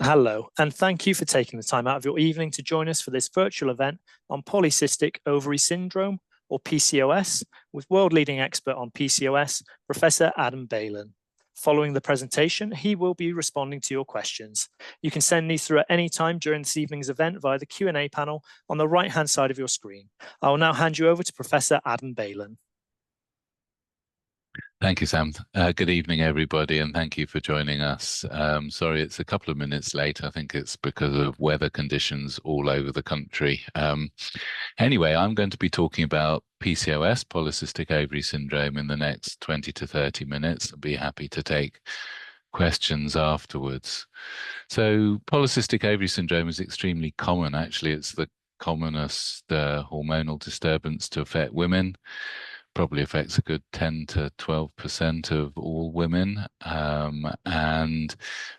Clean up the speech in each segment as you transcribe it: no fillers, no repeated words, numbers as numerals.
Hello, and thank you for taking the time out of your evening to join us for this virtual event on Polycystic Ovary Syndrome, or PCOS, with world-leading expert on PCOS, Professor Adam Balen. Following the presentation, he will be responding to your questions. You can send these through at any time during this evening's event via the Q&A panel on the right-hand side of your screen. I will now hand you over to Professor Adam Balen. Thank you, Sam. Good evening, everybody, and thank you for joining us. Sorry, it's a couple of minutes late. I think it's because of weather conditions all over the country. Anyway, I'm going to be talking about PCOS, Polycystic Ovary Syndrome, in the next 20 to 30 minutes. I'll be happy to take questions afterwards. So Polycystic Ovary Syndrome is extremely common. Actually, it's the commonest hormonal disturbance to affect women. Probably affects a good 10 to 12% of all women. And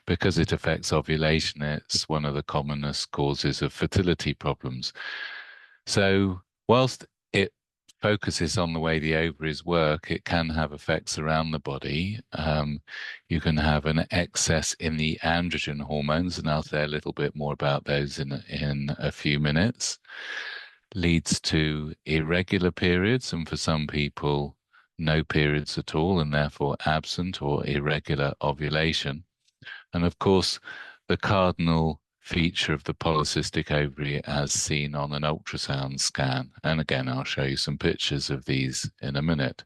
because it affects ovulation, it's one of the commonest causes of fertility problems. So whilst it focuses on the way the ovaries work, it can have effects around the body. You can have an excess in the androgen hormones, and I'll say a little bit more about those in a few minutes. Leads to irregular periods, and for some people, no periods at all, and therefore absent or irregular ovulation. And of course, the cardinal feature of the polycystic ovary as seen on an ultrasound scan. And again, I'll show you some pictures of these in a minute.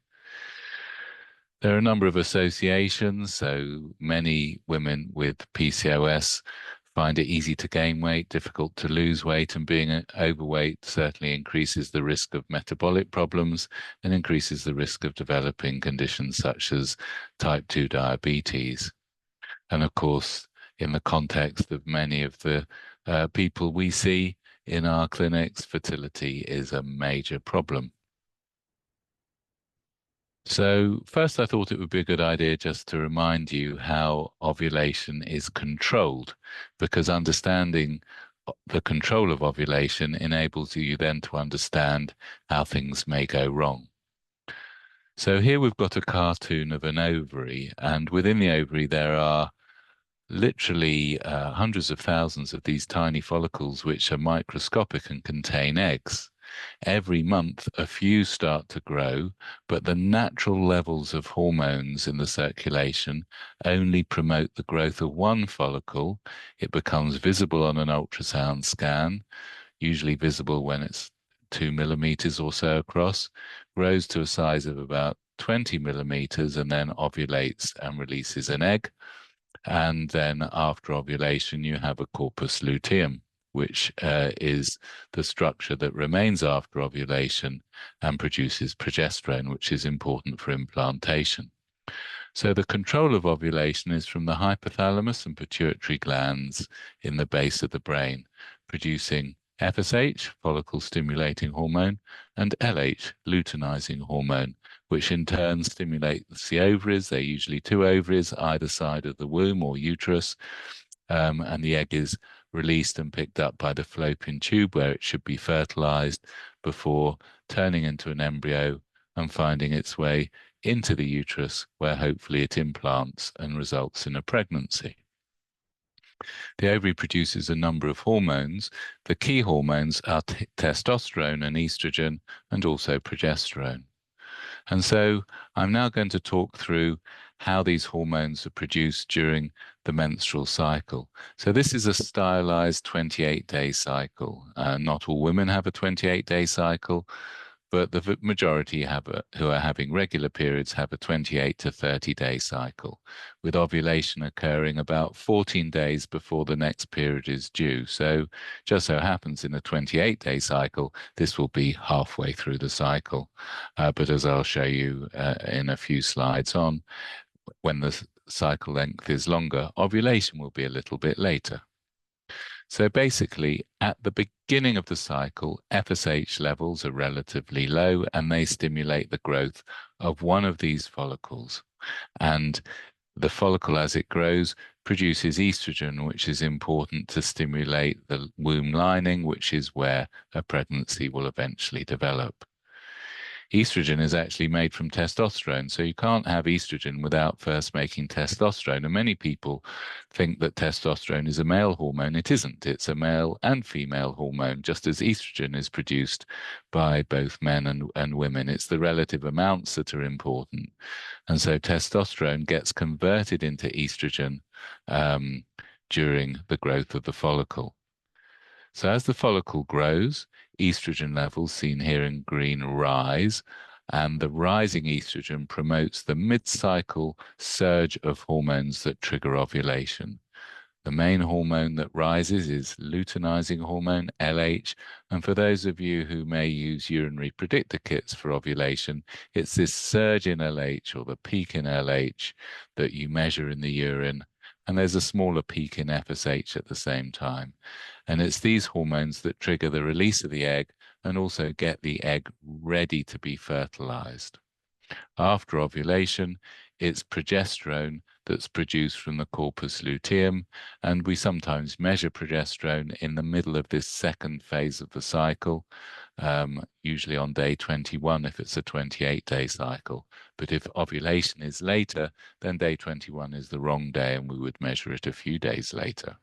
There are a number of associations. So many women with PCOS find it easy to gain weight, difficult to lose weight, and being overweight certainly increases the risk of metabolic problems and increases the risk of developing conditions such as type 2 diabetes. And of course, in the context of many of the people we see in our clinics, fertility is a major problem. So first, I thought it would be a good idea just to remind you how ovulation is controlled, because understanding the control of ovulation enables you then to understand how things may go wrong. So here we've got a cartoon of an ovary, and within the ovary there are literally hundreds of thousands of these tiny follicles which are microscopic and contain eggs. Every month, a few start to grow, but the natural levels of hormones in the circulation only promote the growth of one follicle. It becomes visible on an ultrasound scan, usually visible when it's 2 millimeters or so across, grows to a size of about 20 millimeters, and then ovulates and releases an egg. And then after ovulation, you have a corpus luteum, which is the structure that remains after ovulation and produces progesterone, which is important for implantation. So the control of ovulation is from the hypothalamus and pituitary glands in the base of the brain, producing FSH, follicle-stimulating hormone, and LH, luteinizing hormone, which in turn stimulates the ovaries. They're usually 2 ovaries either side of the womb or uterus, and the egg is released and picked up by the fallopian tube, where it should be fertilized before turning into an embryo and finding its way into the uterus, where hopefully it implants and results in a pregnancy. The ovary produces a number of hormones. The key hormones are testosterone and estrogen, and also progesterone. And so I'm now going to talk through how these hormones are produced during the menstrual cycle. So this is a stylized 28-day cycle. Not all women have a 28-day cycle, but the majority who are having regular periods have a 28 to 30-day cycle, with ovulation occurring about 14 days before the next period is due. So just so happens in a 28-day cycle, this will be halfway through the cycle. But as I'll show you in a few slides on, when the cycle length is longer, ovulation will be a little bit later. So basically, at the beginning of the cycle, FSH levels are relatively low, and they stimulate the growth of one of these follicles. And the follicle, as it grows, produces estrogen, which is important to stimulate the womb lining, which is where a pregnancy will eventually develop. estrogen is actually made from testosterone. So you can't have estrogen without first making testosterone. And many people think that testosterone is a male hormone. It isn't. It's a male and female hormone, just as estrogen is produced by both men and women. It's the relative amounts that are important. And so testosterone gets converted into estrogen during the growth of the follicle. So as the follicle grows, estrogen levels, seen here in green, rise, and the rising estrogen promotes the mid-cycle surge of hormones that trigger ovulation. The main hormone that rises is luteinizing hormone, LH, and for those of you who may use urinary predictor kits for ovulation, it's this surge in LH or the peak in LH that you measure in the urine, and there's a smaller peak in FSH at the same time. And it's these hormones that trigger the release of the egg and also get the egg ready to be fertilized. After ovulation, it's progesterone that's produced from the corpus luteum, and we sometimes measure progesterone in the middle of this second phase of the cycle, usually on day 21 if it's a 28-day cycle. But if ovulation is later, then day 21 is the wrong day, and we would measure it a few days later.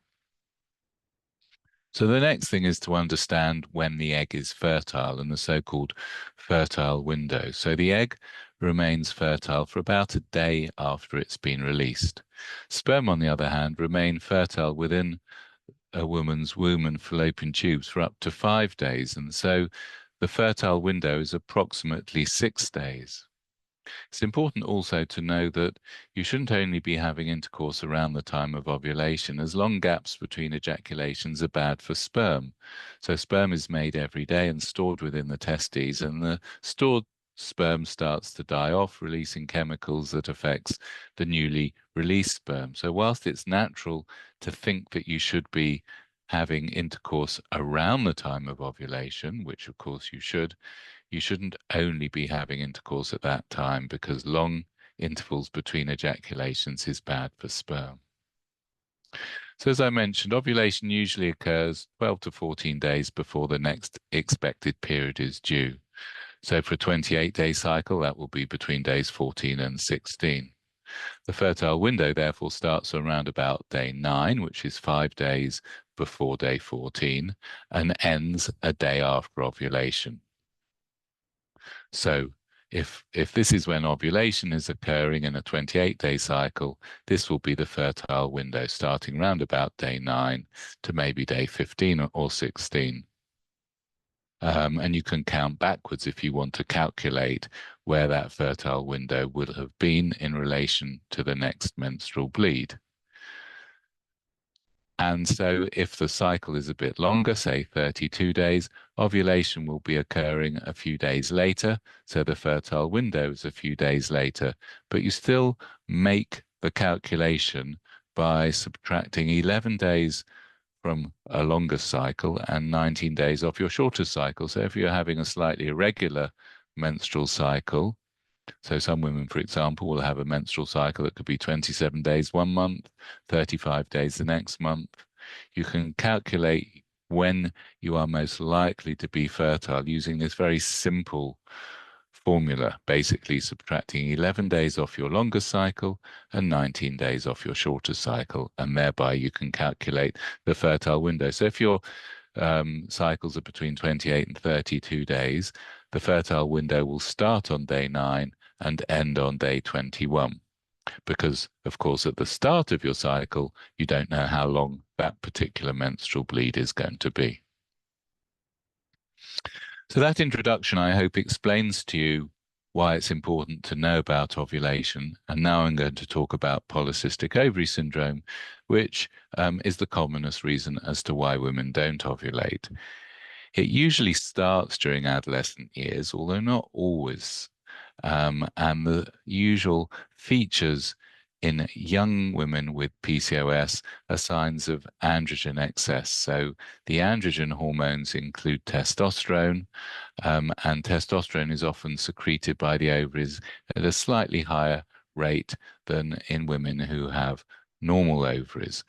So the next thing is to understand when the egg is fertile and the so-called fertile window. So the egg remains fertile for about a day after it's been released. Sperm, on the other hand, remain fertile within a woman's womb and fallopian tubes for up to 5 days. And so the fertile window is approximately 6 days. It's important also to know that you shouldn't only be having intercourse around the time of ovulation, as long gaps between ejaculations are bad for sperm. So sperm is made every day and stored within the testes, and the stored sperm starts to die off, releasing chemicals that affects the newly released sperm. So whilst it's natural to think that you should be having intercourse around the time of ovulation, which of course you shouldn't only be having intercourse at that time, because long intervals between ejaculations is bad for sperm. So as I mentioned, ovulation usually occurs 12 to 14 days before the next expected period is due. So for a 28-day cycle, that will be between days 14 and 16. The fertile window therefore starts around about day 9, which is 5 days before day 14, and ends a day after ovulation. So if this is when ovulation is occurring in a 28-day cycle, this will be the fertile window starting round about day 9 to maybe day 15 or 16. And you can count backwards if you want to calculate where that fertile window would have been in relation to the next menstrual bleed. And so if the cycle is a bit longer, say 32 days, ovulation will be occurring a few days later. So the fertile window is a few days later, but you still make the calculation by subtracting 11 days from a longer cycle and 19 days off your shorter cycle. So if you're having a slightly irregular menstrual cycle, so some women, for example, will have a menstrual cycle that could be 27 days one month, 35 days the next month. You can calculate when you are most likely to be fertile using this very simple formula, basically subtracting 11 days off your longer cycle and 19 days off your shorter cycle, and thereby you can calculate the fertile window. So if your cycles are between 28 and 32 days, the fertile window will start on day 9 and end on day 21. Because, of course, at the start of your cycle, you don't know how long that particular menstrual bleed is going to be. So that introduction, I hope, explains to you why it's important to know about ovulation. And now I'm going to talk about polycystic ovary syndrome, which is the commonest reason as to why women don't ovulate. It usually starts during adolescent years, although not always. And the usual features in young women with PCOS are signs of androgen excess. So the androgen hormones include testosterone, and testosterone is often secreted by the ovaries at a slightly higher rate than in women who have normal ovaries.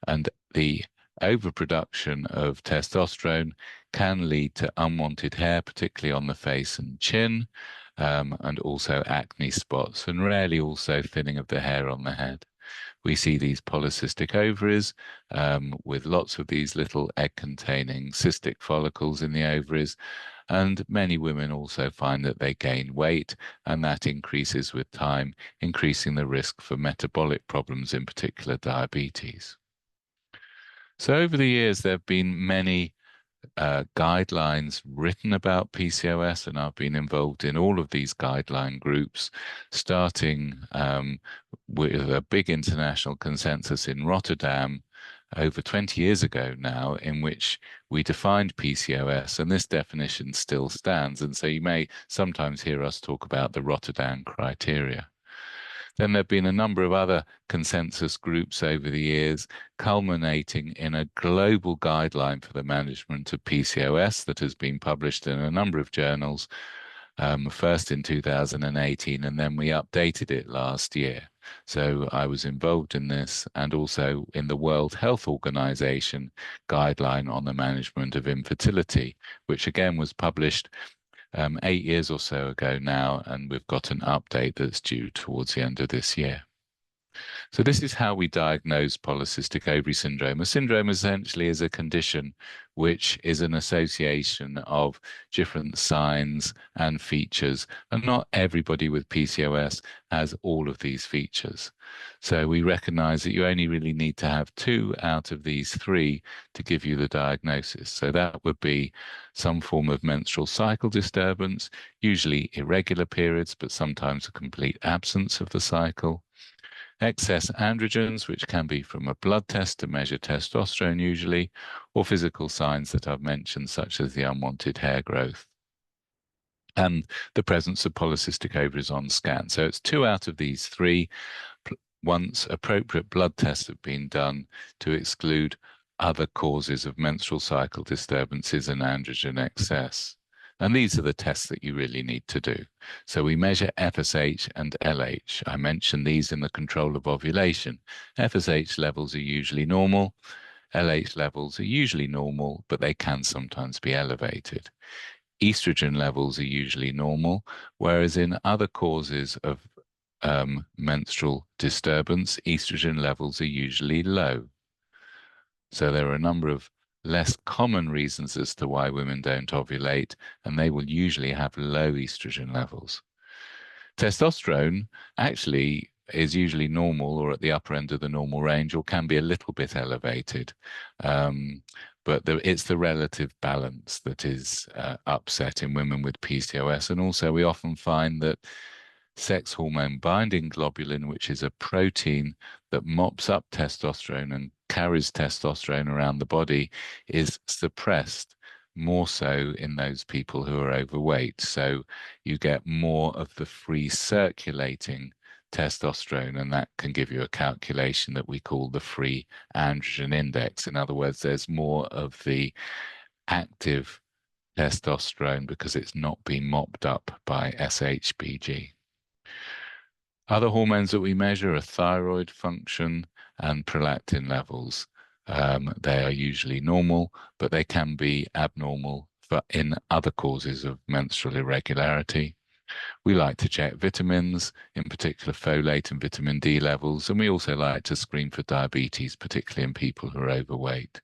And the overproduction of testosterone can lead to unwanted hair, particularly on the face and chin, and also acne spots, and rarely also thinning of the hair on the head. We see these polycystic ovaries with lots of these little egg-containing cystic follicles in the ovaries, and many women also find that they gain weight, and that increases with time, increasing the risk for metabolic problems, in particular diabetes. So over the years, there have been many guidelines written about PCOS, and I've been involved in all of these guideline groups, starting with a big international consensus in Rotterdam over 20 years ago now, in which we defined PCOS, and this definition still stands. And so you may sometimes hear us talk about the Rotterdam criteria. Then there have been a number of other consensus groups over the years, culminating in a global guideline for the management of PCOS that has been published in a number of journals, first in 2018, and then we updated it last year. So I was involved in this, and also in the World Health Organization guideline on the management of infertility, which again was published 8 years or so ago now, and we've got an update that's due towards the end of this year. So this is how we diagnose polycystic ovary syndrome. A syndrome essentially is a condition which is an association of different signs and features, and not everybody with PCOS has all of these features. So we recognize that you only really need to have 2 out of these 3 to give you the diagnosis. So that would be some form of menstrual cycle disturbance, usually irregular periods, but sometimes a complete absence of the cycle. Excess androgens, which can be from a blood test to measure testosterone usually, or physical signs that I've mentioned, such as the unwanted hair growth, and the presence of polycystic ovaries on scan. So it's 2 out of these 3, once appropriate blood tests have been done to exclude other causes of menstrual cycle disturbances and androgen excess. And these are the tests that you really need to do. So we measure FSH and LH. I mentioned these in the control of ovulation. FSH levels are usually normal. LH levels are usually normal, but they can sometimes be elevated. Estrogen levels are usually normal, whereas in other causes of menstrual disturbance, estrogen levels are usually low. So there are a number of less common reasons as to why women don't ovulate, and they will usually have low estrogen levels. Testosterone actually is usually normal or at the upper end of the normal range, or can be a little bit elevated. But it's the relative balance that is upset in women with PCOS. And also we often find that sex hormone binding globulin, which is a protein that mops up testosterone and carries testosterone around the body, is suppressed more so in those people who are overweight. So you get more of the free circulating testosterone, and that can give you a calculation that we call the free androgen index. In other words, there's more of the active testosterone because it's not being mopped up by SHBG. Other hormones that we measure are thyroid function and prolactin levels. They are usually normal, but they can be abnormal in other causes of menstrual irregularity. We like to check vitamins, in particular folate and vitamin D levels, and we also like to screen for diabetes, particularly in people who are overweight.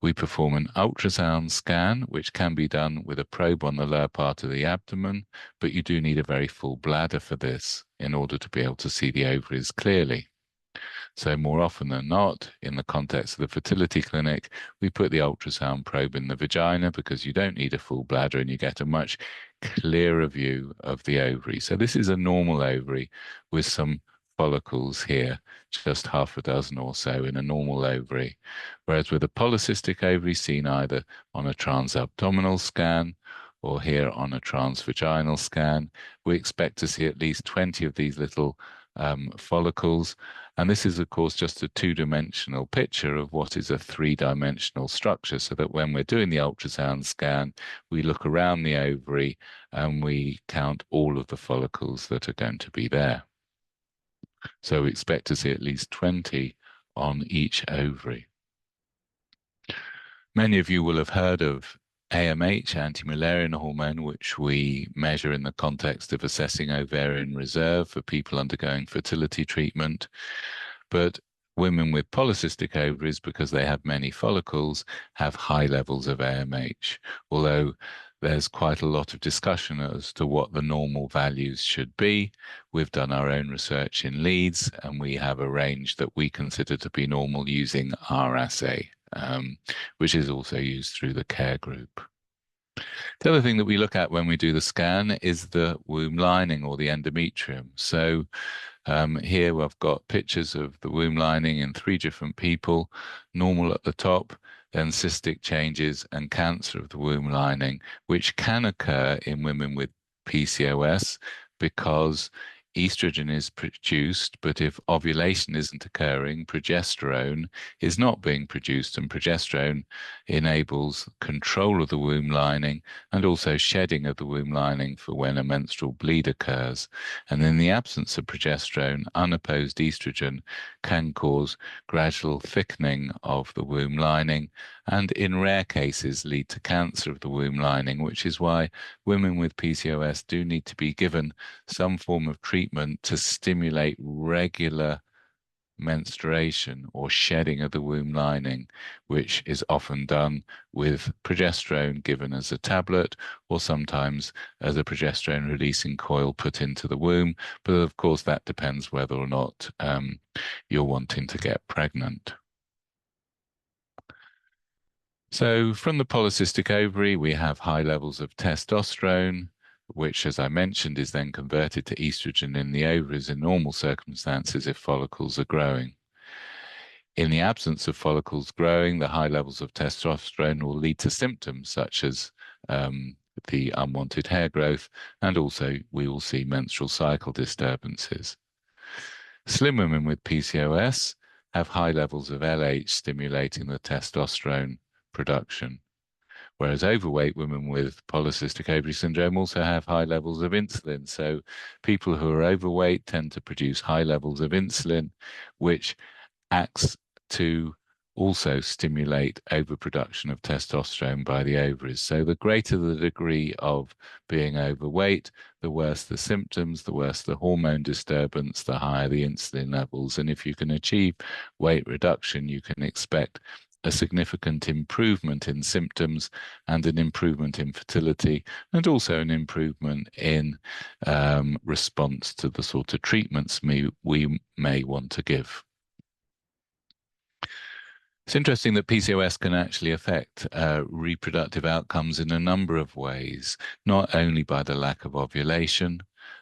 We perform an ultrasound scan, which can be done with a probe on the lower part of the abdomen, but you do need a very full bladder for this in order to be able to see the ovaries clearly. So more often than not, in the context of the fertility clinic, we put the ultrasound probe in the vagina because you don't need a full bladder and you get a much clearer view of the ovary. So this is a normal ovary with some follicles here, just half a dozen or so in a normal ovary. Whereas with a polycystic ovary seen either on a transabdominal scan or here on a transvaginal scan, we expect to see at least 20 of these little follicles. And this is, of course, just a 2-dimensional picture of what is a 3-dimensional structure, so that when we're doing the ultrasound scan, we look around the ovary and we count all of the follicles that are going to be there. So we expect to see at least 20 on each ovary. Many of you will have heard of AMH, anti-Mullerian hormone, which we measure in the context of assessing ovarian reserve for people undergoing fertility treatment. But women with polycystic ovaries, because they have many follicles, have high levels of AMH, although there's quite a lot of discussion as to what the normal values should be. We've done our own research in Leeds, and we have a range that we consider to be normal using our assay, which is also used through the care group. The other thing that we look at when we do the scan is the womb lining or the endometrium. So here I've got pictures of the womb lining in 3 different people, normal at the top, then cystic changes and cancer of the womb lining, which can occur in women with PCOS because estrogen is produced, but if ovulation isn't occurring, progesterone is not being produced, and progesterone enables control of the womb lining and also shedding of the womb lining for when a menstrual bleed occurs. And in the absence of progesterone, unopposed estrogen can cause gradual thickening of the womb lining and in rare cases lead to cancer of the womb lining, which is why women with PCOS do need to be given some form of treatment to stimulate regular menstruation or shedding of the womb lining, which is often done with progesterone given as a tablet or sometimes as a progesterone releasing coil put into the womb. But of course, that depends whether or not you're wanting to get pregnant. So from the polycystic ovary, we have high levels of testosterone, which, as I mentioned, is then converted to estrogen in the ovaries in normal circumstances if follicles are growing. In the absence of follicles growing, the high levels of testosterone will lead to symptoms such as the unwanted hair growth, and also we will see menstrual cycle disturbances. Slim women with PCOS have high levels of LH stimulating the testosterone production, whereas overweight women with polycystic ovary syndrome also have high levels of insulin. So people who are overweight tend to produce high levels of insulin, which acts to also stimulate overproduction of testosterone by the ovaries. So the greater the degree of being overweight, the worse the symptoms, the worse the hormone disturbance, the higher the insulin levels. And if you can achieve weight reduction, you can expect a significant improvement in symptoms and an improvement in fertility, and also an improvement in response to the sort of treatments we may want to give. It's interesting that PCOS can actually affect reproductive outcomes in a number of ways, not only by the lack of ovulation.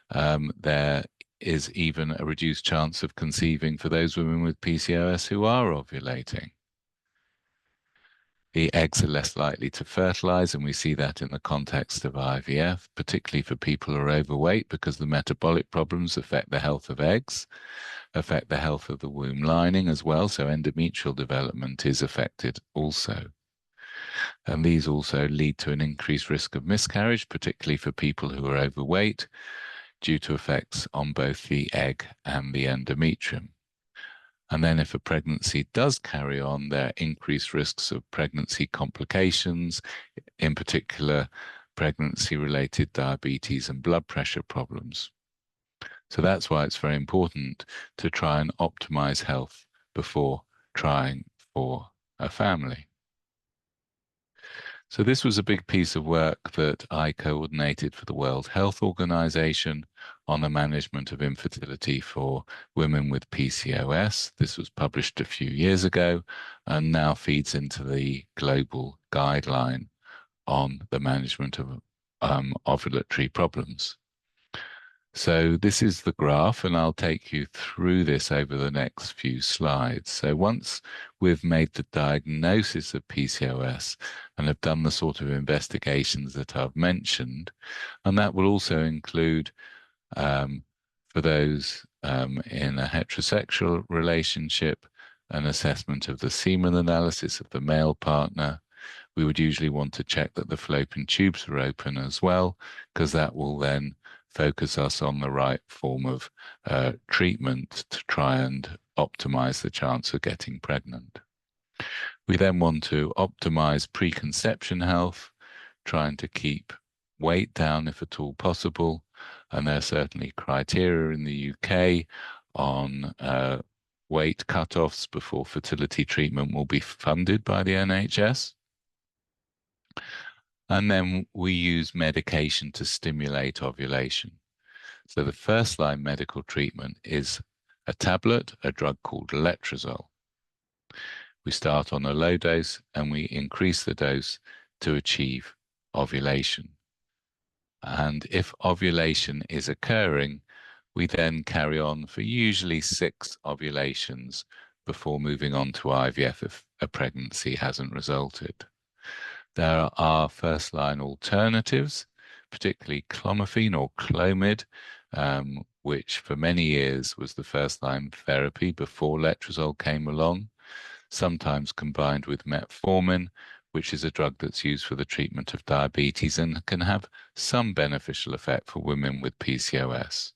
There is even a reduced chance of conceiving for those women with PCOS who are ovulating. The eggs are less likely to fertilize, and we see that in the context of IVF, particularly for people who are overweight, because the metabolic problems affect the health of eggs, affect the health of the womb lining as well, so endometrial development is affected also. And these also lead to an increased risk of miscarriage, particularly for people who are overweight, due to effects on both the egg and the endometrium. And then if a pregnancy does carry on, there are increased risks of pregnancy complications, in particular pregnancy-related diabetes and blood pressure problems. So that's why it's very important to try and optimize health before trying for a family. So this was a big piece of work that I coordinated for the World Health Organization on the management of infertility for women with PCOS. This was published a few years ago and now feeds into the global guideline on the management of ovulatory problems. So this is the graph, and I'll take you through this over the next few slides. So once we've made the diagnosis of PCOS and have done the sort of investigations that I've mentioned, and that will also include for those in a heterosexual relationship, an assessment of the semen analysis of the male partner. We would usually want to check that the fallopian tubes are open as well, because that will then focus us on the right form of treatment to try and optimize the chance of getting pregnant. We then want to optimize preconception health. trying to keep weight down if at all possible. And there are certainly criteria in the UK on weight cutoffs before fertility treatment will be funded by the NHS. And then we use medication to stimulate ovulation. So the first line medical treatment is a tablet, a drug called letrozole. We start on a low dose and we increase the dose to achieve ovulation. And if ovulation is occurring, we then carry on for usually 6 ovulations before moving on to IVF if a pregnancy hasn't resulted. There are first-line alternatives, particularly clomiphene or Clomid, which for many years was the first-line therapy before letrozole came along, sometimes combined with metformin, which is a drug that's used for the treatment of diabetes and can have some beneficial effect for women with PCOS.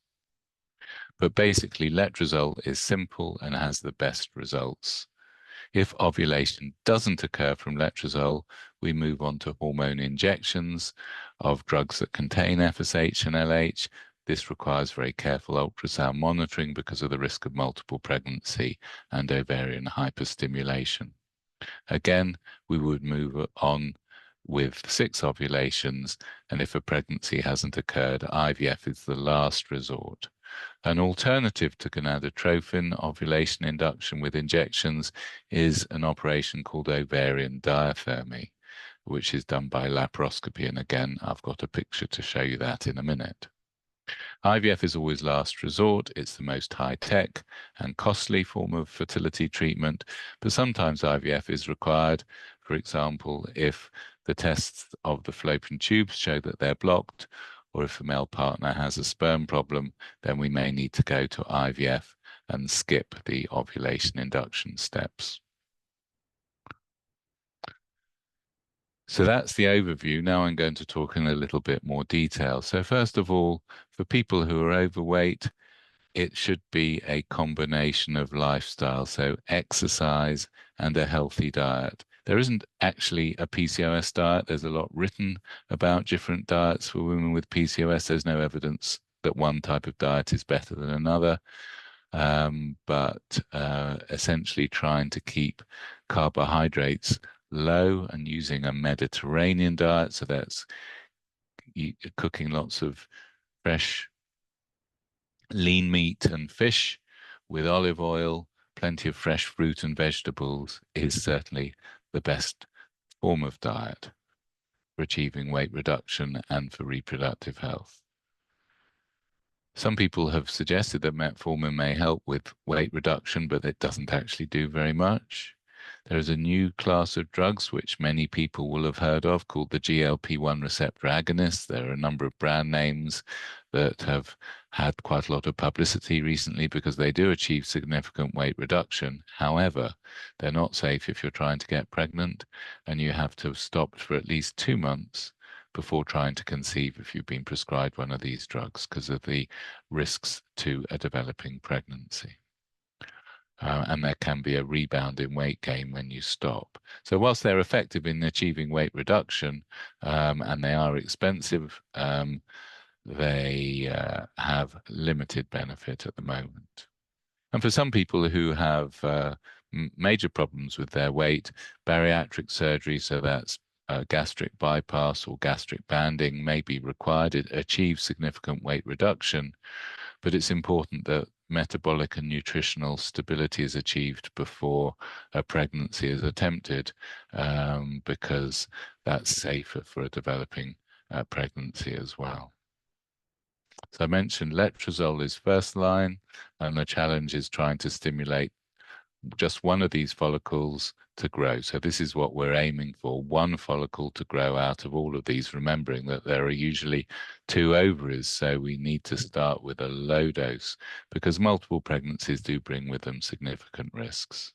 But basically, letrozole is simple and has the best results. If ovulation doesn't occur from letrozole, we move on to hormone injections of drugs that contain FSH and LH. This requires very careful ultrasound monitoring because of the risk of multiple pregnancy and ovarian hyperstimulation. Again, we would move on with 6 ovulations, and if a pregnancy hasn't occurred, IVF is the last resort. An alternative to gonadotrophin ovulation induction with injections is an operation called ovarian diathermy, which is done by laparoscopy. And again, I've got a picture to show you that in a minute. IVF is always last resort. It's the most high-tech and costly form of fertility treatment, but sometimes IVF is required. For example, if the tests of the fallopian tubes show that they're blocked, or if a male partner has a sperm problem, then we may need to go to IVF and skip the ovulation induction steps. So that's the overview. Now I'm going to talk in a little bit more detail. So first of all, for people who are overweight, it should be a combination of lifestyle, so exercise and a healthy diet. There isn't actually a PCOS diet. There's a lot written about different diets for women with PCOS. There's no evidence that one type of diet is better than another, but essentially trying to keep carbohydrates low and using a Mediterranean diet. So that's cooking lots of fresh lean meat and fish with olive oil, plenty of fresh fruit and vegetables is certainly the best form of diet for achieving weight reduction and for reproductive health. Some people have suggested that metformin may help with weight reduction, but it doesn't actually do very much. There is a new class of drugs which many people will have heard of called the GLP-1 receptor agonists. There are a number of brand names that have had quite a lot of publicity recently because they do achieve significant weight reduction. However, they're not safe if you're trying to get pregnant, and you have to have stopped for at least 2 months before trying to conceive if you've been prescribed one of these drugs because of the risks to a developing pregnancy. And there can be a rebound in weight gain when you stop. So whilst they're effective in achieving weight reduction, and they are expensive, they have limited benefit at the moment. And for some people who have major problems with their weight, bariatric surgery, so that's gastric bypass or gastric banding, may be required. It achieves significant weight reduction, but it's important that metabolic and nutritional stability is achieved before a pregnancy is attempted, because that's safer for a developing pregnancy as well. So I mentioned letrozole is first line, and the challenge is trying to stimulate just one of these follicles to grow. So this is what we're aiming for, one follicle to grow out of all of these, remembering that there are usually 2 ovaries. So we need to start with a low dose because multiple pregnancies do bring with them significant risks.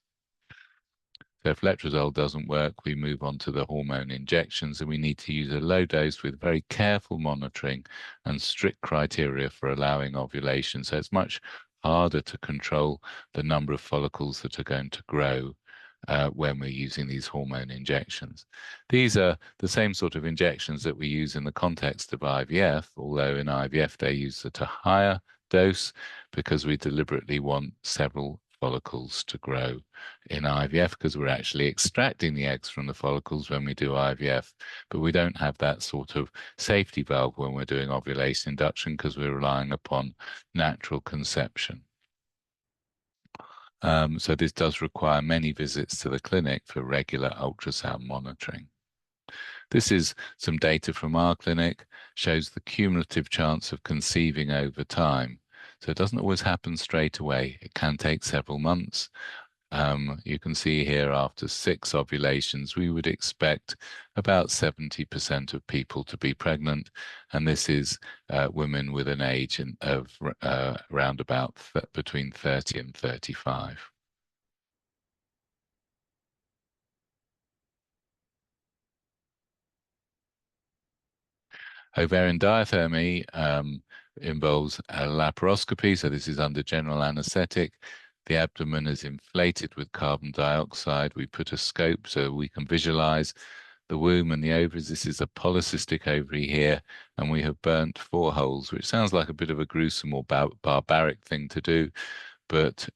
So if letrozole doesn't work, we move on to the hormone injections, and we need to use a low dose with very careful monitoring and strict criteria for allowing ovulation. So it's much harder to control the number of follicles that are going to grow when we're using these hormone injections. These are the same sort of injections that we use in the context of IVF, although in IVF they use at a higher dose because we deliberately want several follicles to grow in IVF, because we're actually extracting the eggs from the follicles when we do IVF, but we don't have that sort of safety valve when we're doing ovulation induction because we're relying upon natural conception. So this does require many visits to the clinic for regular ultrasound monitoring. This is some data from our clinic, shows the cumulative chance of conceiving over time. So it doesn't always happen straight away. It can take several months. You can see here after 6 ovulations, we would expect about 70% of people to be pregnant. And this is women with an age of around about between 30 and 35. Ovarian diathermy involves a laparoscopy. So this is under general anesthetic. The abdomen is inflated with carbon dioxide. We put a scope so we can visualize the womb and the ovaries. This is a polycystic ovary here, and we have burnt 4 holes, which sounds like a bit of a gruesome or barbaric thing to do. But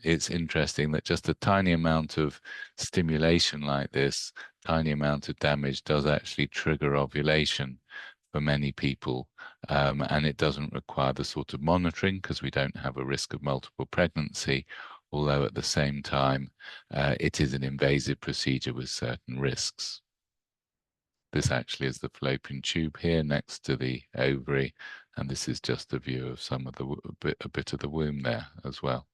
it's interesting that just a tiny amount of stimulation like this, tiny amount of damage, does actually trigger ovulation for many people, and it doesn't require the sort of monitoring because we don't have a risk of multiple pregnancy, although at the same time it is an invasive procedure with certain risks. This actually is the fallopian tube here next to the ovary, and this is just a view of some of a bit of the womb there as well.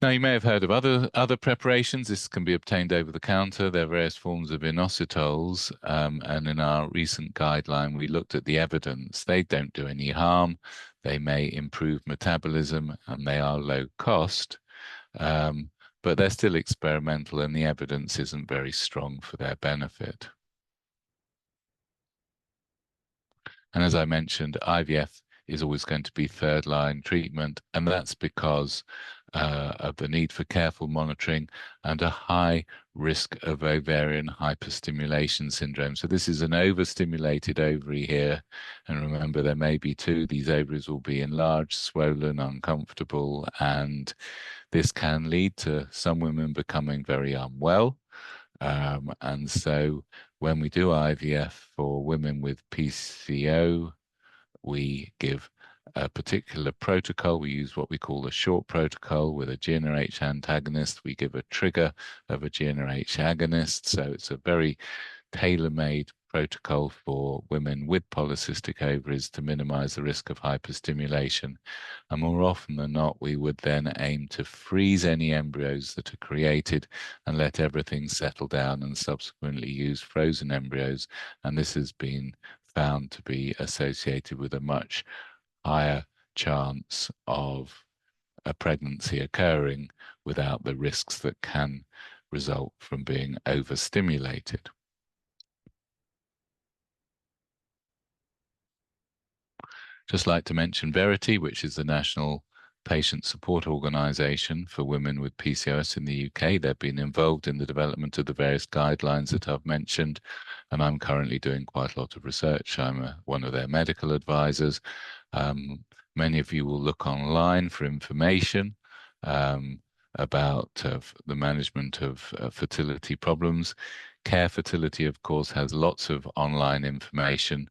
Now, you may have heard of other preparations. This can be obtained over the counter. There are various forms of inositols, and in our recent guideline, we looked at the evidence. They don't do any harm. They may improve metabolism, and they are low cost, but they're still experimental, and the evidence isn't very strong for their benefit. And as I mentioned, IVF is always going to be third-line treatment, and that's because of the need for careful monitoring and a high risk of ovarian hyperstimulation syndrome. So this is an overstimulated ovary here, and remember there may be 2. These ovaries will be enlarged, swollen, uncomfortable, and this can lead to some women becoming very unwell. And so when we do IVF for women with PCO, we give a particular protocol. We use what we call a short protocol with a GnRH antagonist. We give a trigger of a GnRH agonist. So it's a very tailor-made protocol for women with polycystic ovaries to minimize the risk of hyperstimulation. And more often than not, we would then aim to freeze any embryos that are created and let everything settle down, and subsequently use frozen embryos. And this has been found to be associated with a much higher chance of a pregnancy occurring without the risks that can result from being overstimulated. Just like to mention Verity, which is the National Patient Support Organisation for women with PCOS in the UK. They've been involved in the development of the various guidelines that I've mentioned, and I'm currently doing quite a lot of research. I'm one of their medical advisors. Many of you will look online for information about the management of fertility problems. Care Fertility, of course, has lots of online information.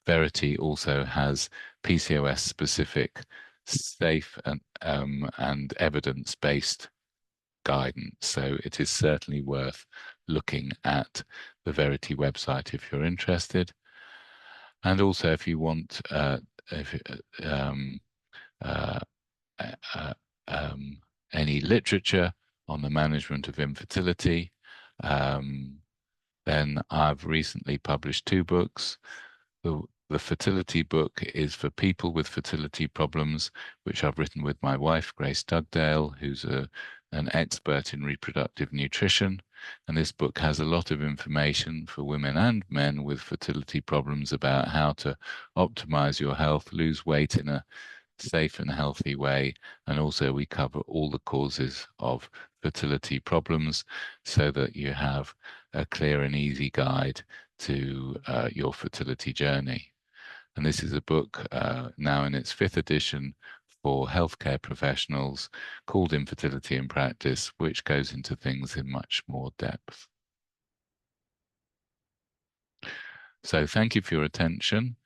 Verity also has PCOS-specific, safe and evidence-based guidance. So it is certainly worth looking at the Verity website if you're interested. And also, if you want any literature on the management of infertility, then I've recently published 2 books. The fertility book is for people with fertility problems, which I've written with my wife, Grace Dugdale, who's an expert in reproductive nutrition. And this book has a lot of information for women and men with fertility problems about how to optimize your health, lose weight in a safe and healthy way. And also we cover all the causes of fertility problems so that you have a clear and easy guide to your fertility journey. And this is a book now in its 5th edition for healthcare professionals called Infertility in Practice, which goes into things in much more depth. So thank you for your attention.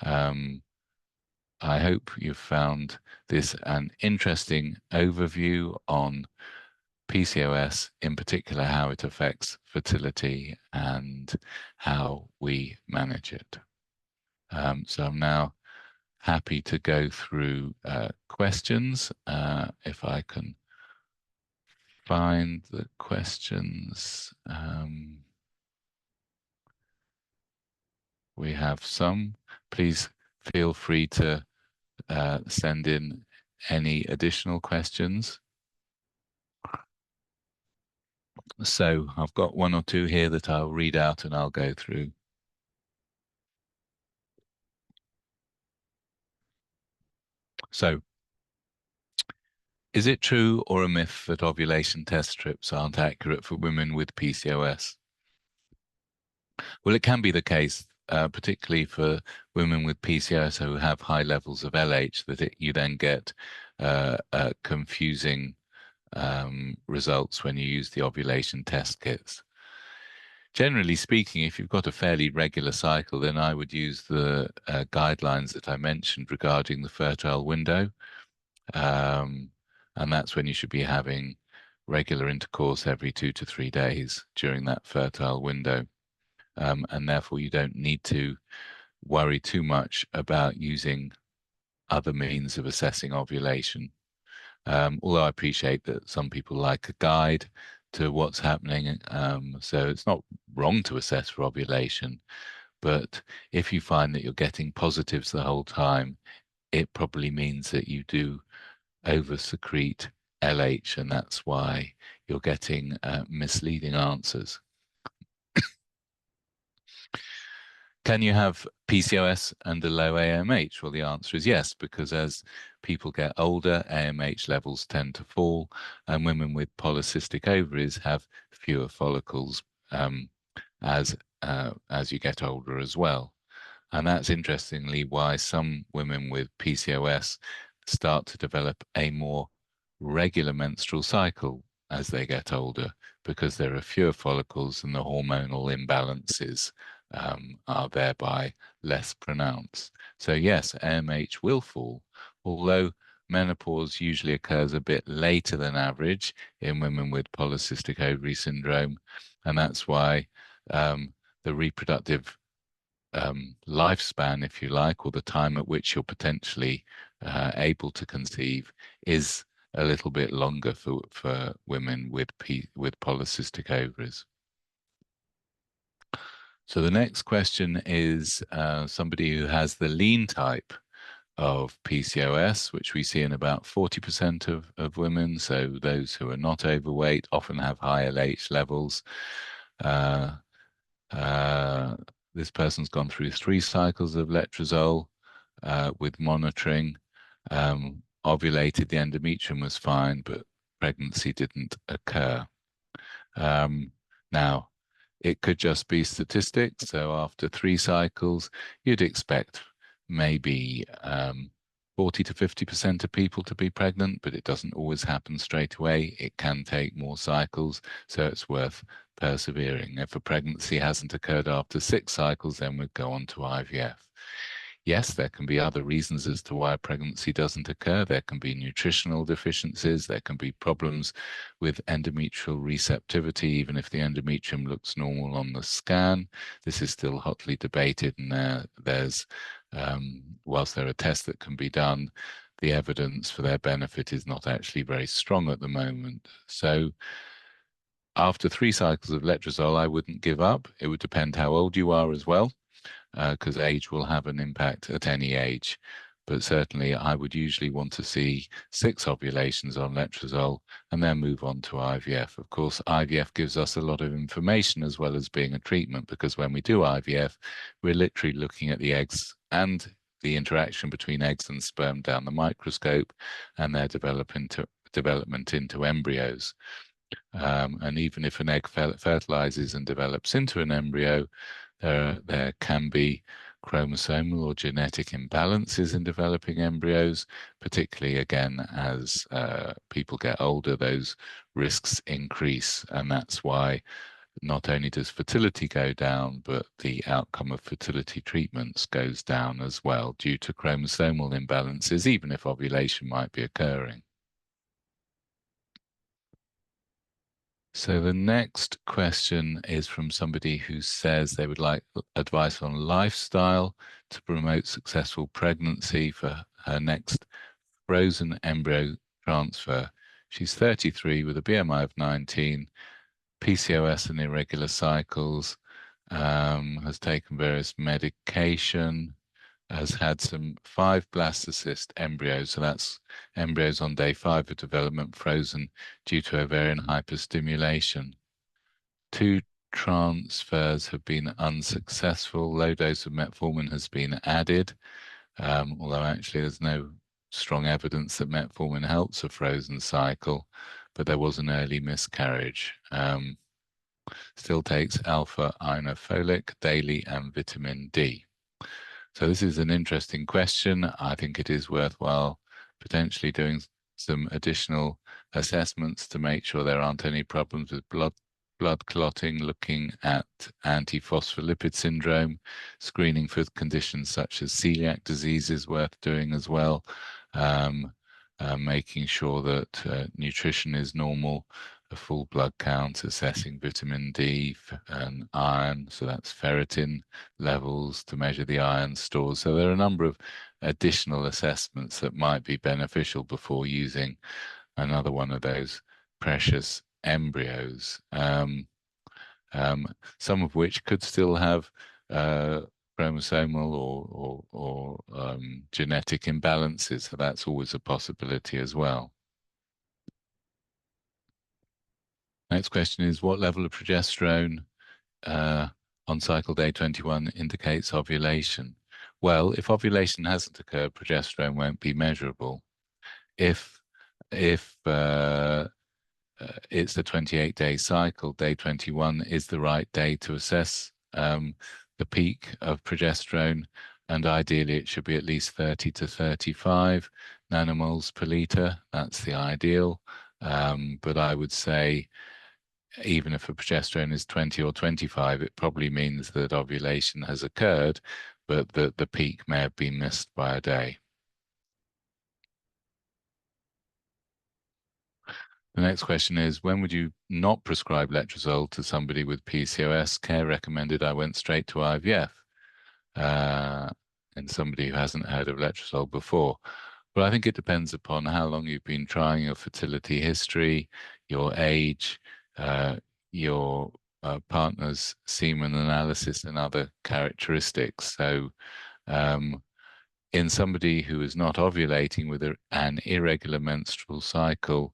I hope you've found this an interesting overview on PCOS, in particular how it affects fertility and how we manage it. So I'm now happy to go through questions. If I can find the questions. We have some. Please feel free to send in any additional questions. So I've got 1 or 2 here that I'll read out and I'll go through. So, is it true or a myth that ovulation test strips aren't accurate for women with PCOS? Well, it can be the case, particularly for women with PCOS who have high levels of LH, that you then get confusing results when you use the ovulation test kits. Generally speaking, if you've got a fairly regular cycle, then I would use the guidelines that I mentioned regarding the fertile window. And that's when you should be having regular intercourse every 2 to 3 days during that fertile window. And therefore you don't need to worry too much about using other means of assessing ovulation. Although I appreciate that some people like a guide to what's happening. So it's not wrong to assess for ovulation, but if you find that you're getting positives the whole time, it probably means that you do over-secrete LH, and that's why you're getting misleading answers. Can you have PCOS and a low AMH? Well, the answer is yes, because as people get older, AMH levels tend to fall, and women with polycystic ovaries have fewer follicles as you get older as well. And that's interestingly why some women with PCOS start to develop a more regular menstrual cycle as they get older, because there are fewer follicles and the hormonal imbalances are thereby less pronounced. So yes, AMH will fall, although menopause usually occurs a bit later than average in women with polycystic ovary syndrome, and that's why the reproductive lifespan, if you like, or the time at which you're potentially able to conceive is a little bit longer for women with polycystic ovaries. So the next question is somebody who has the lean type of PCOS, which we see in about 40% of women. So those who are not overweight often have high LH levels. This person's gone through 3 cycles of letrozole with monitoring, ovulated, the endometrium was fine, but pregnancy didn't occur. Now, it could just be statistics. So after 3 cycles, you'd expect maybe 40 to 50% of people to be pregnant, but it doesn't always happen straight away. It can take more cycles, so it's worth persevering. If a pregnancy hasn't occurred after 6 cycles, then we'd go on to IVF. Yes, there can be other reasons as to why a pregnancy doesn't occur. There can be nutritional deficiencies. There can be problems with endometrial receptivity, even if the endometrium looks normal on the scan. This is still hotly debated, and whilst there are tests that can be done, the evidence for their benefit is not actually very strong at the moment. So after 3 cycles of letrozole, I wouldn't give up. It would depend how old you are as well, because age will have an impact at any age. But certainly I would usually want to see 6 ovulations on letrozole and then move on to IVF. Of course, IVF gives us a lot of information as well as being a treatment, because when we do IVF, we're literally looking at the eggs and the interaction between eggs and sperm down the microscope and their development into embryos. And even if an egg fertilizes and develops into an embryo, there can be chromosomal or genetic imbalances in developing embryos, particularly again as people get older, those risks increase, and that's why not only does fertility go down, but the outcome of fertility treatments goes down as well due to chromosomal imbalances, even if ovulation might be occurring. So the next question is from somebody who says they would like advice on lifestyle to promote successful pregnancy for her next frozen embryo transfer. She's 33 with a BMI of 19, PCOS and irregular cycles, has taken various medication, has had some 5 blastocyst embryos, so that's embryos on day 5 of development frozen due to ovarian hyperstimulation. 2 transfers have been unsuccessful. Low dose of metformin has been added, although actually there's no strong evidence that metformin helps a frozen cycle, but there was an early miscarriage. Still takes alpha inofolic daily and vitamin D. So this is an interesting question. I think it is worthwhile potentially doing some additional assessments to make sure there aren't any problems with blood clotting, looking at antiphospholipid syndrome, screening for conditions such as celiac disease is worth doing as well, making sure that nutrition is normal, a full blood count, assessing vitamin D and iron, so that's ferritin levels to measure the iron stores. So there are a number of additional assessments that might be beneficial before using another one of those precious embryos, some of which could still have chromosomal or genetic imbalances, so that's always a possibility as well. Next question is, what level of progesterone on cycle day 21 indicates ovulation? Well, if ovulation hasn't occurred, progesterone won't be measurable. If it's the 28-day cycle, day 21 is the right day to assess the peak of progesterone, and ideally it should be at least 30 to 35 nanomoles per liter. That's the ideal, but I would say even if a progesterone is 20 or 25, it probably means that ovulation has occurred, but that the peak may have been missed by a day. The next question is, when would you not prescribe letrozole to somebody with PCOS? Care recommended I went straight to IVF in somebody who hasn't heard of letrozole before. But I think it depends upon how long you've been trying, your fertility history, your age, your partner's semen analysis and other characteristics. So in somebody who is not ovulating with an irregular menstrual cycle,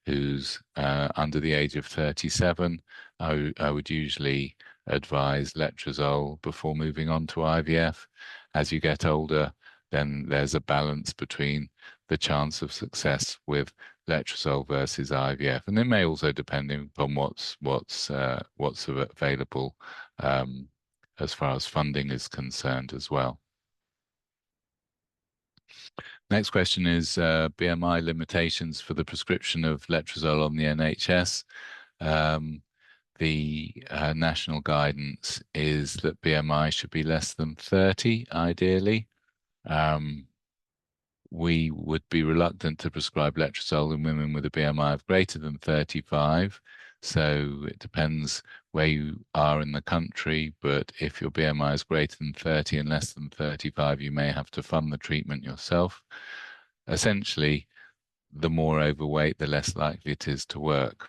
who's under the age of 37, I would usually advise letrozole before moving on to IVF. As you get older, then there's a balance between the chance of success with letrozole versus IVF, and it may also depend upon what's available as far as funding is concerned as well. Next question is BMI limitations for the prescription of letrozole on the NHS. The national guidance is that BMI should be less than 30, ideally. We would be reluctant to prescribe letrozole in women with a BMI of greater than 35. So it depends where you are in the country, but if your BMI is greater than 30 and less than 35, you may have to fund the treatment yourself. Essentially, the more overweight, the less likely it is to work,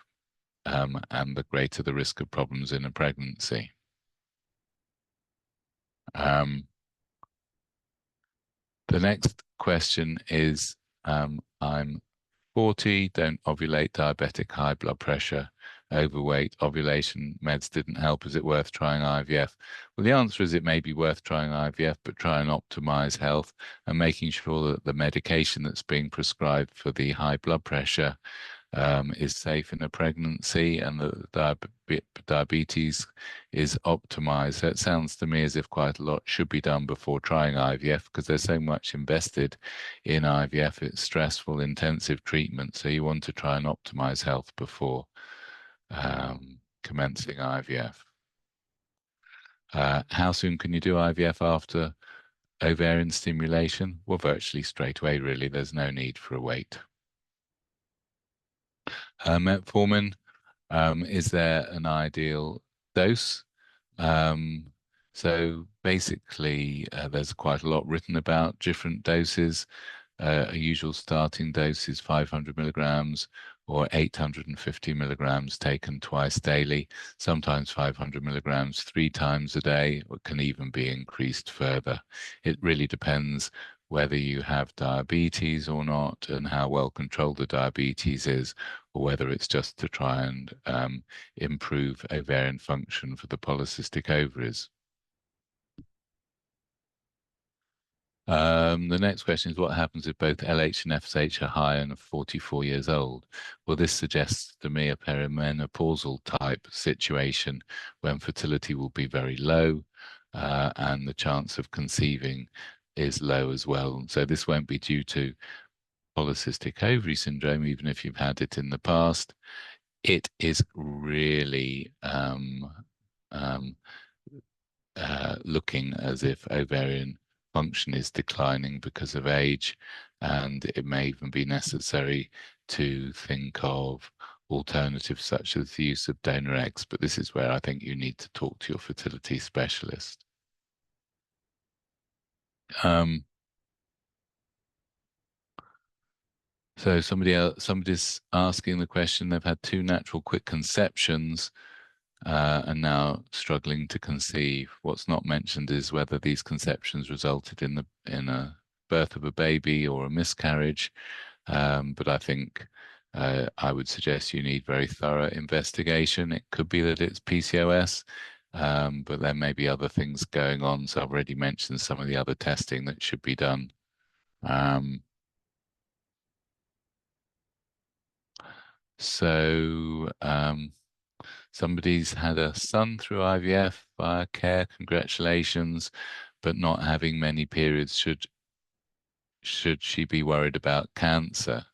and the greater the risk of problems in a pregnancy. The next question is, I'm 40, don't ovulate, diabetic, high blood pressure, overweight, ovulation meds didn't help. Is it worth trying IVF? Well, the answer is it may be worth trying IVF, but try and optimize health and making sure that the medication that's being prescribed for the high blood pressure is safe in a pregnancy, and the diabetes is optimized. So it sounds to me as if quite a lot should be done before trying IVF, because there's so much invested in IVF. It's stressful, intensive treatment. So you want to try and optimize health before commencing IVF. How soon can you do IVF after ovarian stimulation? Well, virtually straight away, really. There's no need for a wait. Metformin, is there an ideal dose? So basically, there's quite a lot written about different doses. A usual starting dose is 500 milligrams or 850 milligrams taken twice daily, sometimes 500 milligrams 3 times a day, or can even be increased further. It really depends whether you have diabetes or not, and how well controlled the diabetes is, or whether it's just to try and improve ovarian function for the polycystic ovaries. The next question is, what happens if both LH and FSH are high and are 44 years old? Well, this suggests to me a perimenopausal type situation when fertility will be very low and the chance of conceiving is low as well. So this won't be due to polycystic ovary syndrome, even if you've had it in the past. It is really looking as if ovarian function is declining because of age, and it may even be necessary to think of alternatives such as the use of donor eggs, but this is where I think you need to talk to your fertility specialist. So somebody's asking the question, they've had 2 natural quick conceptions and now struggling to conceive. What's not mentioned is whether these conceptions resulted in a birth of a baby or a miscarriage. But I think I would suggest you need very thorough investigation. It could be that it's PCOS, but there may be other things going on. So I've already mentioned some of the other testing that should be done. Somebody's had a son through IVF via care, congratulations, but not having many periods. Should she be worried about cancer?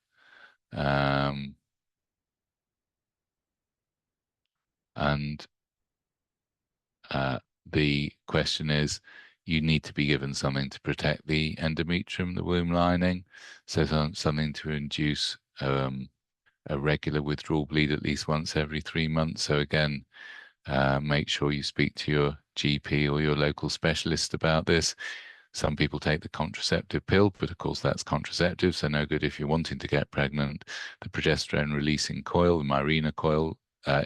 The question is, you need to be given something to protect the endometrium, the womb lining, so something to induce a regular withdrawal bleed at least once every 3 months. So again, make sure you speak to your GP or your local specialist about this. Some people take the contraceptive pill, but of course that's contraceptive, so no good if you're wanting to get pregnant. The progesterone releasing coil, the Mirena coil,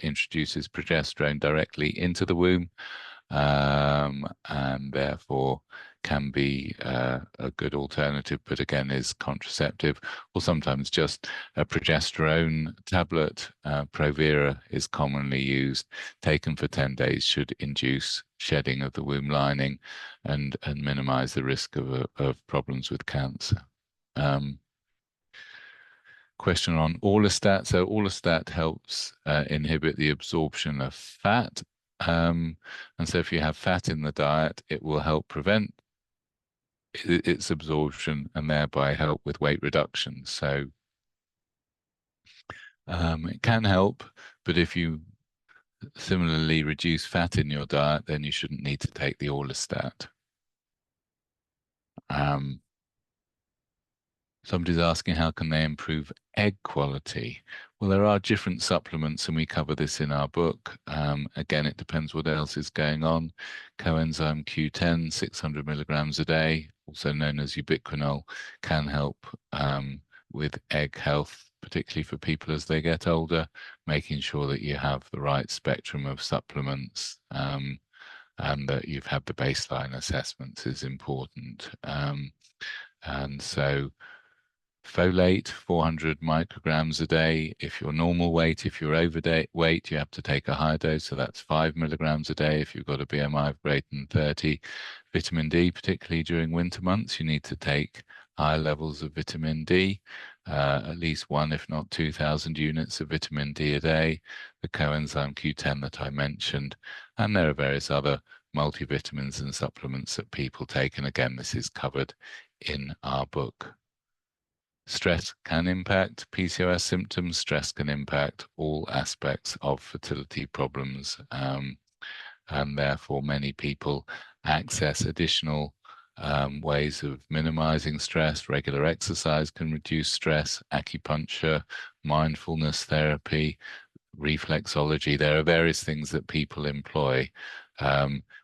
introduces progesterone directly into the womb, and therefore can be a good alternative, but again is contraceptive, or sometimes just a progesterone tablet. Provera is commonly used, taken for 10 days, should induce shedding of the womb lining and minimize the risk of problems with cancer. Question on orlistat. So orlistat helps inhibit the absorption of fat. And so if you have fat in the diet, it will help prevent its absorption and thereby help with weight reduction. So it can help, but if you similarly reduce fat in your diet, then you shouldn't need to take the orlistat. Somebody's asking, how can they improve egg quality? Well, there are different supplements, and we cover this in our book. Again, it depends what else is going on. Coenzyme Q10, 600 milligrams a day, also known as ubiquinol, can help with egg health, particularly for people as they get older. Making sure that you have the right spectrum of supplements and that you've had the baseline assessments is important. And so Folate, 400 micrograms a day. If you're normal weight, if you're overweight, you have to take a higher dose, so that's 5 milligrams a day if you've got a BMI of greater than 30. Vitamin D, particularly during winter months, you need to take higher levels of vitamin D, at least 1, if not 2,000 units of vitamin D a day, the coenzyme Q10 that I mentioned, and there are various other multivitamins and supplements that people take, and again, this is covered in our book. Stress can impact PCOS symptoms. Stress can impact all aspects of fertility problems, and therefore many people access additional ways of minimizing stress. Regular exercise can reduce stress, acupuncture, mindfulness therapy, reflexology. There are various things that people employ,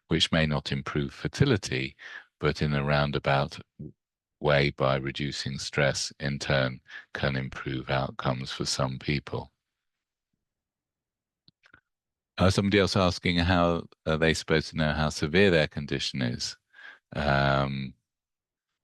which may not improve fertility, but in a roundabout way, by reducing stress, in turn can improve outcomes for some people. Somebody else asking how are they supposed to know how severe their condition is?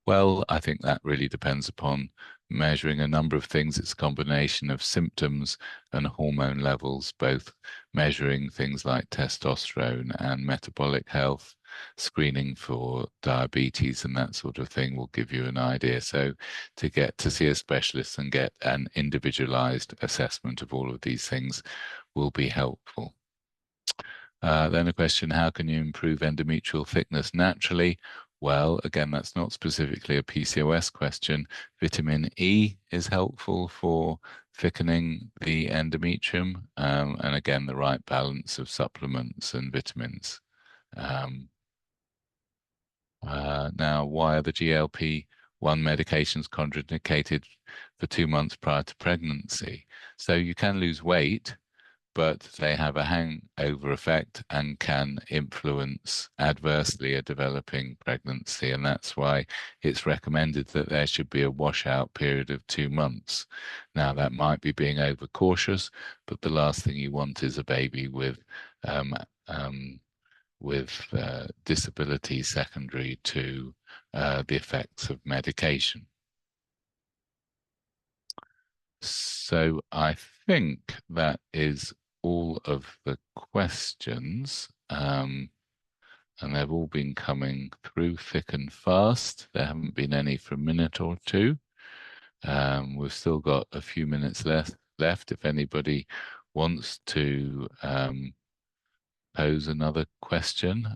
Well, I think that really depends upon measuring a number of things. It's a combination of symptoms and hormone levels, both measuring things like testosterone and metabolic health. Screening for diabetes and that sort of thing will give you an idea. So to get to see a specialist and get an individualized assessment of all of these things will be helpful. Then a question, how can you improve endometrial thickness naturally? Well, again, that's not specifically a PCOS question. Vitamin E is helpful for thickening the endometrium, and again, the right balance of supplements and vitamins. Now, why are the GLP-1 medications contraindicated for 2 months prior to pregnancy? So you can lose weight, but they have a hangover effect and can influence adversely a developing pregnancy. And that's why it's recommended that there should be a washout period of 2 months. Now, that might be being overcautious, but the last thing you want is a baby with disability secondary to the effects of medication. So I think that is all of the questions, and they've all been coming through thick and fast. There haven't been any for a minute or two. We've still got a few minutes left if anybody wants to pose another question.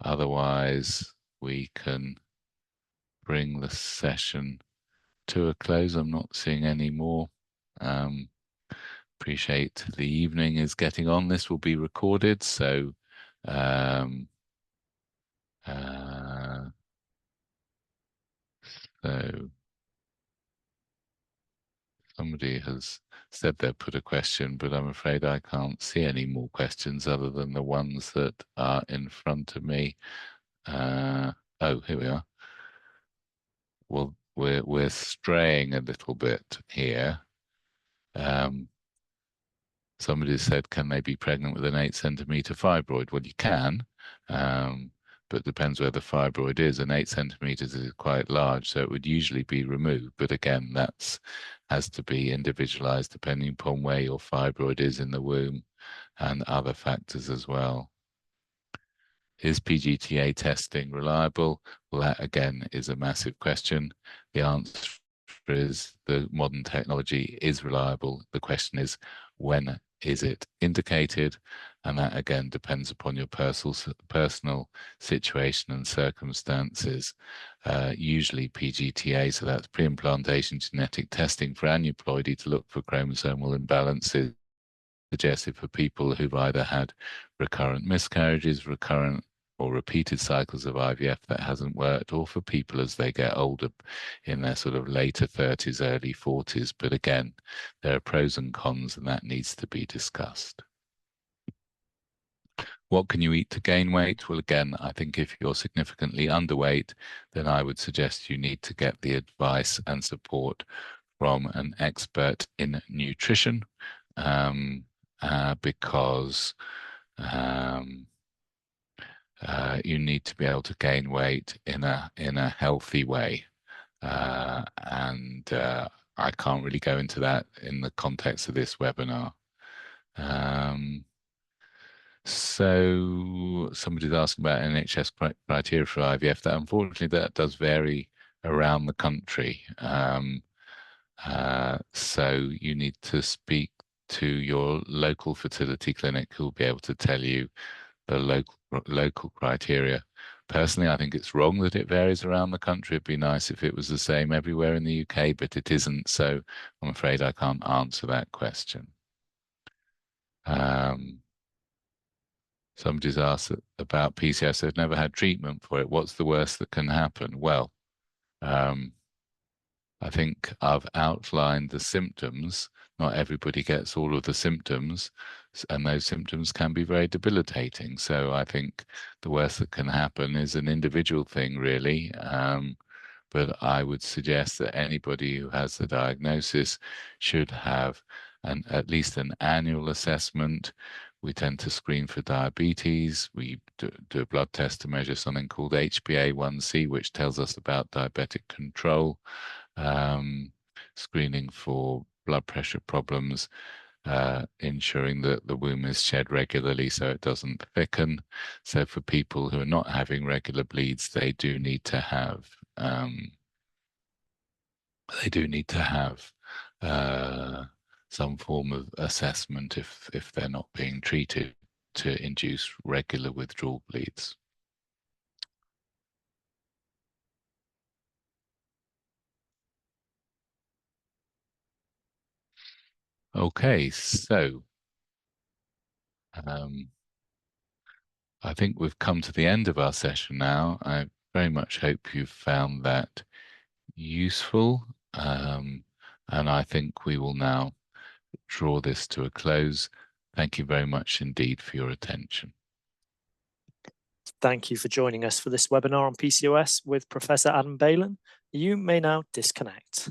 Otherwise, we can bring the session to a close. I'm not seeing any more. Appreciate the evening is getting on. This will be recorded, so so somebody has said they've put a question, but I'm afraid I can't see any more questions other than the ones that are in front of me. Oh, here we are. Well, we're straying a little bit here. Somebody said, can they be pregnant with an 8-centimeter fibroid? Well, you can, but it depends where the fibroid is. And 8 centimeters is quite large, so it would usually be removed. But again, that's has to be individualized depending upon where your fibroid is in the womb and other factors as well. Is PGTA testing reliable? Well, that again is a massive question. The answer is the modern technology is reliable. The question is, when is it indicated? And that again depends upon your personal situation and circumstances. Usually PGTA, so that's pre-implantation genetic testing for aneuploidy to look for chromosomal imbalances, suggested for people who've either had recurrent miscarriages, recurrent or repeated cycles of IVF that hasn't worked, or for people as they get older in their sort of later 30s, early 40s. But again, there are pros and cons, and that needs to be discussed. What can you eat to gain weight? Well, again, I think if you're significantly underweight, then I would suggest you need to get the advice and support from an expert in nutrition, because you need to be able to gain weight in a healthy way. I can't really go into that in the context of this webinar. So somebody's asking about NHS criteria for IVF. That unfortunately that does vary around the country. So you need to speak to your local fertility clinic who will be able to tell you the local criteria. Personally, I think it's wrong that it varies around the country. It'd be nice if it was the same everywhere in the UK, but it isn't. So I'm afraid I can't answer that question. Somebody's asked about PCOS. They've never had treatment for it. What's the worst that can happen? Well, I think I've outlined the symptoms. Not everybody gets all of the symptoms, and those symptoms can be very debilitating. So I think the worst that can happen is an individual thing, really. But I would suggest that anybody who has the diagnosis should have at least an annual assessment. We tend to screen for diabetes. We do a blood test to measure something called HbA1c, which tells us about diabetic control. Screening for blood pressure problems, ensuring that the womb is shed regularly so it doesn't thicken. So for people who are not having regular bleeds, they do need to have some form of assessment if they're not being treated to induce regular withdrawal bleeds. Okay, so I think we've come to the end of our session now. I very much hope you've found that useful, and I think we will now draw this to a close. Thank you very much indeed for your attention. Thank you for joining us for this webinar on PCOS with Professor Adam Balen. You may now disconnect.